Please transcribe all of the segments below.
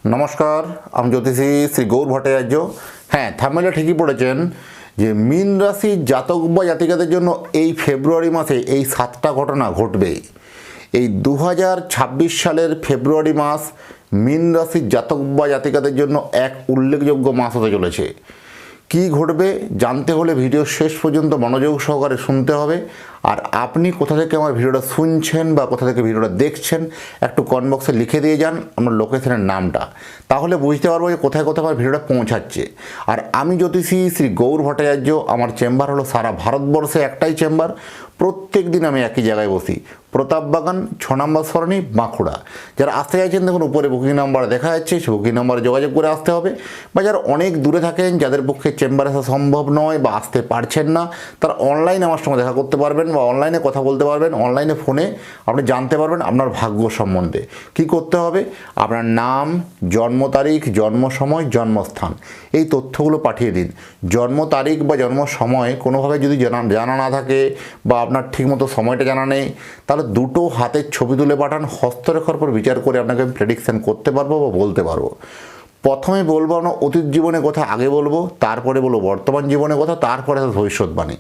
নমস্কার, আমি জ্যোতিষী শ্রী গৌর ভট্টাচার্য। হ্যাঁ, থাম্বনেলে ঠিকই পড়েছেন যে মীন রাশির জাতক বা জাতিকাদের জন্য এই ফেব্রুয়ারি মাসে এই 7টা ঘটনা ঘটবে। এই 2026 সালের ফেব্রুয়ারি মাস মীন রাশির জাতক বা জাতিকাদের জন্য এক উল্লেখযোগ্য মাস হতে চলেছে। কী ঘটবে জানতে হলে ভিডিও শেষ পর্যন্ত মনোযোগ সহকারে শুনতে হবে। আর আপনি কোথা থেকে আমার ভিডিওটা শুনছেন বা কোথা থেকে ভিডিওটা দেখছেন একটু কমেন্ট বক্সে লিখে দিয়ে যান আপনার লোকেশনের নামটা, তাহলে বুঝতে পারবো যে কোথায় কোথায় আমার ভিডিওটা পৌঁছাচ্ছে। আর আমি জ্যোতিষী শ্রী গৌর ভট্টাচার্য, আমার চেম্বার হলো সারা ভারতবর্ষে একটাই চেম্বার। প্রত্যেক দিন আমি একই জায়গায় বসি, প্রতাপবাগান 6 নম্বর সরণি, বাঁকুড়া। যারা আসতে চাইছেন দেখুন উপরে বুকিং নাম্বার দেখা যাচ্ছে, সেই বুকিং নাম্বারে যোগাযোগ করে আসতে হবে। বা যারা অনেক দূরে থাকেন, যাদের পক্ষে চেম্বারে আসা সম্ভব নয় বা আসতে পারছেন না, তারা অনলাইনে আমার সঙ্গে দেখা করতে পারবেন বা অনলাইনে কথা বলতে পারবেন। অনলাইনে ফোনে আপনি জানতে পারবেন আপনার ভাগ্য সম্বন্ধে। কি করতে হবে, আপনার নাম, জন্ম তারিখ, জন্ম সময়, জন্মস্থান, এই তথ্যগুলো পাঠিয়ে দিন। জন্ম তারিখ বা জন্ম সময় কোনোভাবে যদি জানা না থাকে বা আপনার ঠিকমতো সময়টা জানা নেই, তাহলে দুটো হাতের ছবি তুলে পাঠান। হস্তরেখার উপর বিচার করে আপনাকে আমি প্রেডিকশান করতে পারবো বা বলতে পারবো। প্রথমে বলবো আপনার অতীত জীবনের কথা, আগে বলবো, তারপরে বলবো বর্তমান জীবনের কথা, তারপরে ভবিষ্যৎবাণী।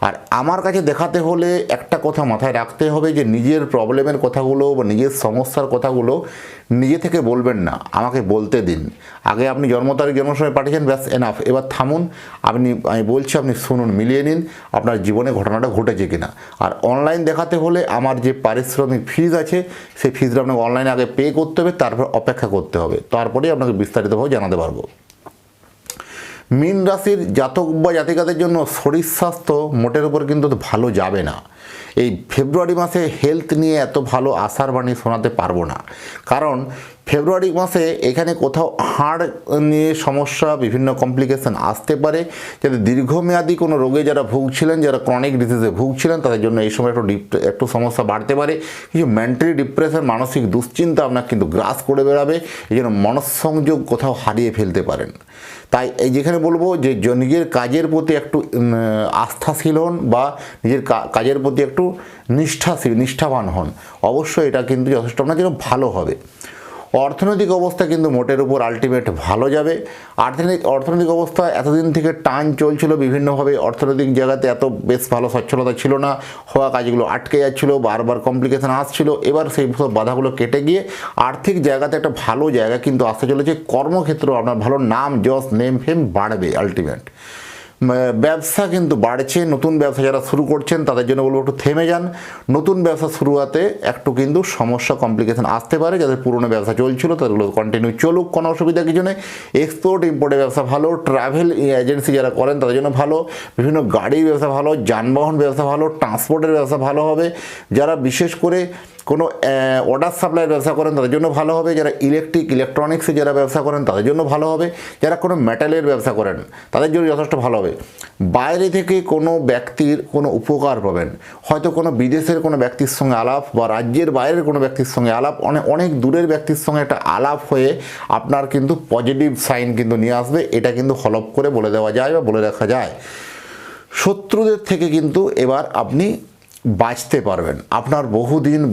আর আমার কাছে দেখাতে হলে একটা কথা মাথায় রাখতে হবে যে নিজের প্রবলেমের কথাগুলো বা নিজের সমস্যার কথাগুলো নিজে থেকে বলবেন না, আমাকে বলতে দিন। আগে আপনি জন্ম তারিখ, জন্ম সময় পাঠিয়েছেন, ব্যাস এনাফ। এবার থামুন, আমি বলছি, আপনি শুনুন, মিলিয়ে নিন আপনার জীবনে ঘটনাটা ঘটেছে কিনা। আর অনলাইন দেখাতে হলে আমার যে পারিশ্রমিক ফিজ আছে, সেই ফিজটা আপনাকে অনলাইনে আগে পে করতে হবে, তারপর অপেক্ষা করতে হবে, তারপরেই আপনাকে বিস্তারিতভাবে জানাতে পারবো। মীন রাশির জাতক বা জাতিকাদের জন্য শরীর স্বাস্থ্য মোটের উপর কিন্তু ভালো যাবে না। এই ফেব্রুয়ারি মাসে হেলথ নিয়ে এত ভালো আশার বাণী শোনাতে পারবো না, কারণ ফেব্রুয়ারি মাসে এখানে কোথাও হাড় নিয়ে সমস্যা, বিভিন্ন কমপ্লিকেশান আসতে পারে। যাতে দীর্ঘমেয়াদী কোনো রোগে যারা ভুগছিলেন, যারা ক্রনিক ডিজিজে ভুগছিলেন, তাদের জন্য এই সময় একটু সমস্যা বাড়তে পারে। কিছু মেন্টালি ডিপ্রেশন, মানসিক দুশ্চিন্তা আপনার কিন্তু গ্রাস করে বেড়াবে। এই জন্য মনঃসংযোগ কোথাও হারিয়ে ফেলতে পারেন। তাই এই যেখানে বলবো যে নিজের কাজের প্রতি একটু আস্থাশীল হন বা নিজের কাজের প্রতি একটু নিষ্ঠাবান হন। অবশ্যই এটা কিন্তু যথেষ্ট আপনার জন্য ভালো হবে। অর্থনৈতিক অবস্থা কিন্তু মোটের উপর আলটিমেট ভালো যাবে। অর্থনৈতিক অবস্থা এতদিন থেকে টান চলছিল বিভিন্নভাবে, অর্থনৈতিক জায়গাতে এত বেশ ভালো সচ্ছলতা ছিল না, হওয়া কাজগুলো আটকে যাচ্ছিলো, বারবার কমপ্লিকেশান আসছিল। এবার সেই সব বাধাগুলো কেটে গিয়ে আর্থিক জায়গাতে একটা ভালো জায়গা কিন্তু আসতে চলেছে। কর্মক্ষেত্রেও আপনার ভালো নাম, যশ, নেম, ফেম বাড়বে আলটিমেট। ব্যবসা কিন্তু বাড়ছে। নতুন ব্যবসা যারা শুরু করছেন তাদের জন্য বলবো একটু থেমে যান। নতুন ব্যবসা শুরুতে একটু কিন্তু সমস্যা, কমপ্লিকেশান আসতে পারে। যাদের পুরনো ব্যবসা চলছিল তাদেরগুলো কন্টিনিউ চলুক, কোনো অসুবিধা কিছু নেই। এক্সপোর্ট ইম্পোর্টের ব্যবসা ভালো, ট্রাভেল এজেন্সি যারা করেন তাদের জন্য ভালো, বিভিন্ন গাড়ির ব্যবসা ভালো, যানবাহন ব্যবসা ভালো, ট্রান্সপোর্টের ব্যবসা ভালো হবে। যারা বিশেষ করে কোনো অর্ডার সাপ্লাইয়ের ব্যবসা করেন তাদের জন্য ভালো হবে। যারা ইলেকট্রনিক্সে যারা ব্যবসা করেন তাদের জন্য ভালো হবে। যারা কোনো মেটালের ব্যবসা করেন তাদের জন্য যথেষ্ট ভালো হবে। বাইরে থেকে কোনো ব্যক্তির কোনো উপকার পাবেন, হয়তো কোনো বিদেশের কোনো ব্যক্তির সঙ্গে আলাপ বা রাজ্যের বাইরের কোনো ব্যক্তির সঙ্গে আলাপ, অনেক দূরের ব্যক্তির সঙ্গে একটা আলাপ হয়ে আপনার কিন্তু পজিটিভ সাইন কিন্তু নিয়ে আসবে। এটা কিন্তু হলপ করে বলে দেওয়া যায় বা বলে রাখা যায়। শত্রুদের থেকে কিন্তু এবার আপনি বাঁচতে পারবেন। আপনার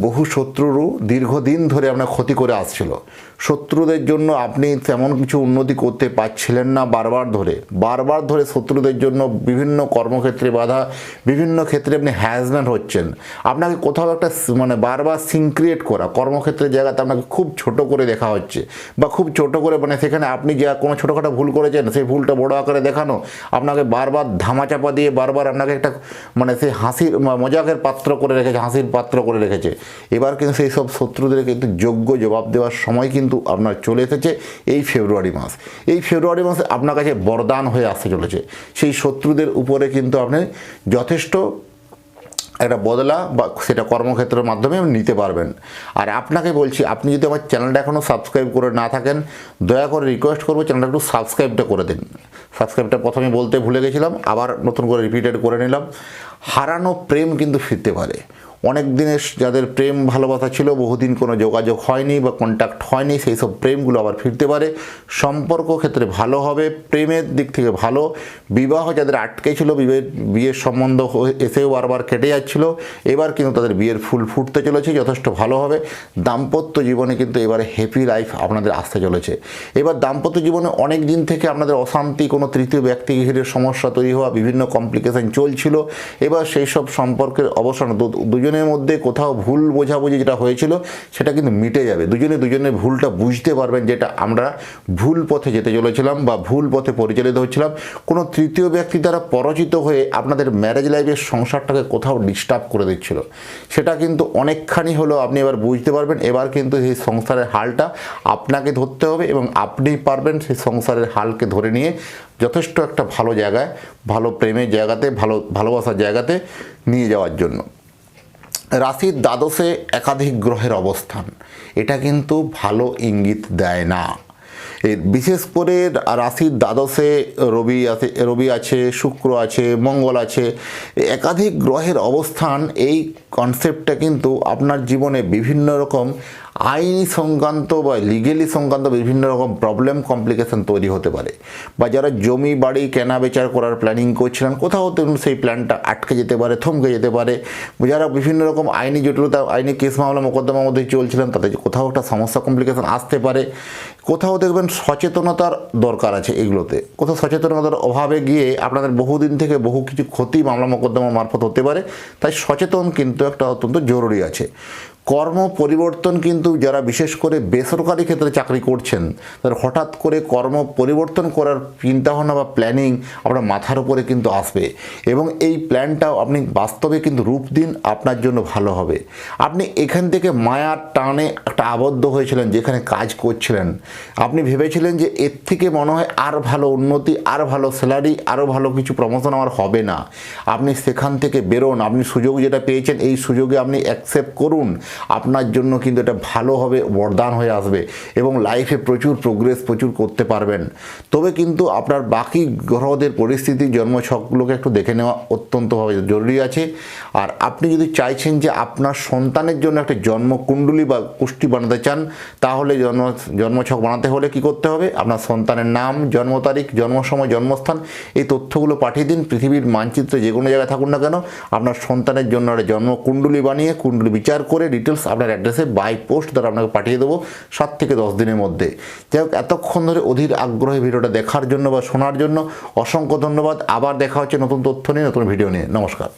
বহু শত্রুরও দীর্ঘদিন ধরে আপনার ক্ষতি করে আসছিল। শত্রুদের জন্য আপনি তেমন কিছু উন্নতি করতে পারছিলেন না। বারবার ধরে শত্রুদের জন্য বিভিন্ন কর্মক্ষেত্রে বাধা, বিভিন্ন ক্ষেত্রে আপনি হ্যারাসমেন্ট হচ্ছেন। আপনাকে কোথাও একটা বারবার সিনক্রিয়েট করা, কর্মক্ষেত্রের জায়গাতে আপনাকে খুব ছোট করে দেখা হচ্ছে বা খুব ছোট করে সেখানে আপনি যা কোনো ছোটোখাটো ভুল করেছেন সেই ভুলটা বড় আকারে দেখানো, আপনাকে বারবার ধামাচাপা দিয়ে বারবার আপনাকে একটা সেই হাসির মজাকের পাত্র করে রেখেছে, হাসির পাত্র করে রেখেছে। এবার কিন্তু সেই সব শত্রুদের কিন্তু যোগ্য জবাব দেওয়ার সময় কিন্তু আপনার চলে এসেছে এই ফেব্রুয়ারি মাস। এই ফেব্রুয়ারি মাসে আপনার কাছে বরদান হয়ে আসতে চলেছে। সেই শত্রুদের উপরে কিন্তু আপনি যথেষ্ট একটা বদলা বা সেটা কর্মক্ষেত্রের মাধ্যমে নিতে পারবেন। আর আপনাকে বলছি, আপনি যদি আমার চ্যানেলটা এখনও সাবস্ক্রাইব করে না থাকেন, দয়া করে রিকোয়েস্ট করবো চ্যানেলটা একটু সাবস্ক্রাইবটা করে দিন। সাবস্ক্রাইবটা প্রথমে বলতে ভুলে গেছিলাম, আবার নতুন করে রিপিটেড করে নিলাম। হারানো প্রেম কিন্তু ফিরতে পারে। অনেক দিনের যাদের প্রেম ভালোবাসা ছিল, বহুদিন কোনো যোগাযোগ হয়নি বা কন্ট্যাক্ট হয়নি, সেই সব প্রেমগুলো আবার ফিরতে পারে। সম্পর্ক ক্ষেত্রে ভালো হবে, প্রেমের দিক থেকে ভালো। বিবাহ যাদের আটকে ছিল, বিয়ের সম্বন্ধ এসেও বারবার কেটে যাচ্ছিল, এবার কিন্তু তাদের বিয়ের ফুল ফুটতে চলেছে, যথেষ্ট ভালো হবে। দাম্পত্য জীবনে কিন্তু এবারে হ্যাপি লাইফ আপনাদের আসতে চলেছে। এবার দাম্পত্য জীবনে অনেক দিন থেকে আপনাদের অশান্তি, কোনো তৃতীয় ব্যক্তি ঘিরে সমস্যা তৈরি হওয়া, বিভিন্ন কমপ্লিকেশন চলছিল। এবার সেই সব সম্পর্কের অবসান, দুজনের মধ্যে কোথাও ভুল বোঝাবুঝি যেটা হয়েছিল সেটা কিন্তু মিটে যাবে। দুজনের ভুলটা বুঝতে পারবেন, যেটা আমরা ভুল পথে যেতে চলেছিলাম বা ভুল পথে পরিচালিত হচ্ছিলাম। কোনো তৃতীয় ব্যক্তি দ্বারা পরাজিত হয়ে আপনাদের ম্যারেজ লাইফের সংসারটাকে কোথাও ডিস্টার্ব করে দিচ্ছিল, সেটা কিন্তু অনেকখানি হলেও আপনি এবার বুঝতে পারবেন। এবার কিন্তু সেই সংসারের হালটা আপনাকে ধরতে হবে এবং আপনিই পারবেন সেই সংসারের হালকে ধরে নিয়ে যথেষ্ট একটা ভালো জায়গায়, ভালো প্রেমের জায়গাতে, ভালোবাসার জায়গাতে নিয়ে যাওয়ার জন্য। রাশির দ্বাদশে একাধিক গ্রহের অবস্থান, এটা কিন্তু ভালো ইঙ্গিত দেয় না। এর বিশেষ করে রাশির দ্বাদশে রবি আছে, শুক্র আছে, মঙ্গল আছে, একাধিক গ্রহের অবস্থান, এই কনসেপ্টটা কিন্তু আপনার জীবনে বিভিন্ন রকম আইনি সংক্রান্ত বা লিগেলি সংক্রান্ত বিভিন্ন রকম প্রবলেম, কমপ্লিকেশন তৈরি হতে পারে। বা যারা জমি বাড়ি কেনা বেচার করার প্ল্যানিং করছিলেন, কোথাও সেই প্ল্যানটা আটকে যেতে পারে, থমকে যেতে পারে। যারা বিভিন্ন রকম আইনি জটিলতা, আইনি কেস মামলা মোকদ্দমার মধ্যে চলছিলেন, তাদের কোথাও একটা সমস্যা, কমপ্লিকেশন আসতে পারে। কোথাও দেখবেন সচেতনতার দরকার আছে এগুলোতে, কোথাও সচেতনতার অভাবে গিয়ে আপনাদের বহুদিন থেকে বহু কিছু ক্ষতি মামলা মোকদ্দমা মারফত হতে পারে। তাই সচেতন কিন্তু একটা অত্যন্ত জরুরি আছে। কর্ম পরিবর্তন কিন্তু যারা বিশেষ করে বেসরকারি ক্ষেত্রে চাকরি করছেন, তাদের হঠাৎ করে কর্ম পরিবর্তন করার চিন্তাভাবনা বা প্ল্যানিং আপনার মাথার উপরে কিন্তু আসবে এবং এই প্ল্যানটাও আপনি বাস্তবে কিন্তু রূপ দিন, আপনার জন্য ভালো হবে। আপনি এখান থেকে মায়ার টানে একটা আবদ্ধ হয়েছিলেন, যেখানে কাজ করছিলেন, আপনি ভেবেছিলেন যে এর থেকে মনে হয় আর ভালো উন্নতি, আর ভালো স্যালারি, আরও ভালো কিছু প্রমোশন আমার হবে না। আপনি সেখান থেকে বেরোন, আপনি সুযোগ যেটা পেয়েছেন এই সুযোগে আপনি অ্যাকসেপ্ট করুন। আপনার জন্য কিন্তু এটা ভালো হবে, বরদান হয়ে আসবে এবং লাইফে প্রচুর প্রোগ্রেস প্রচুর করতে পারবেন। তবে কিন্তু আপনার বাকি গ্রহদের পরিস্থিতি, জন্মছকগুলোকে একটু দেখে নেওয়া অত্যন্তভাবে জরুরি আছে। আর আপনি যদি চাইছেন যে আপনার সন্তানের জন্য একটা জন্মকুণ্ডলী বা কুষ্টি বানাতে চান, তাহলে জন্মছক বানাতে হলে কি করতে হবে? আপনার সন্তানের নাম, জন্ম তারিখ, জন্ম সময়, জন্মস্থান, এই তথ্যগুলো পাঠিয়ে দিন। পৃথিবীর মানচিত্রে যে কোনো জায়গায় থাকুন না কেন, আপনার সন্তানের জন্য একটা জন্মকুণ্ডলী বানিয়ে কুণ্ডলী বিচার করে ডিটেলস আপনার অ্যাড্রেসে বাই পোস্ট দ্বারা আপনাকে পাঠিয়ে দেবো 7 থেকে 10 দিনের মধ্যে। যাই হোক, এতক্ষণ ধরে অধীর আগ্রহে ভিডিওটা দেখার জন্য বা শোনার জন্য অসংখ্য ধন্যবাদ। আবার দেখা হচ্ছে নতুন তথ্য নিয়ে, নতুন ভিডিও নিয়ে। নমস্কার।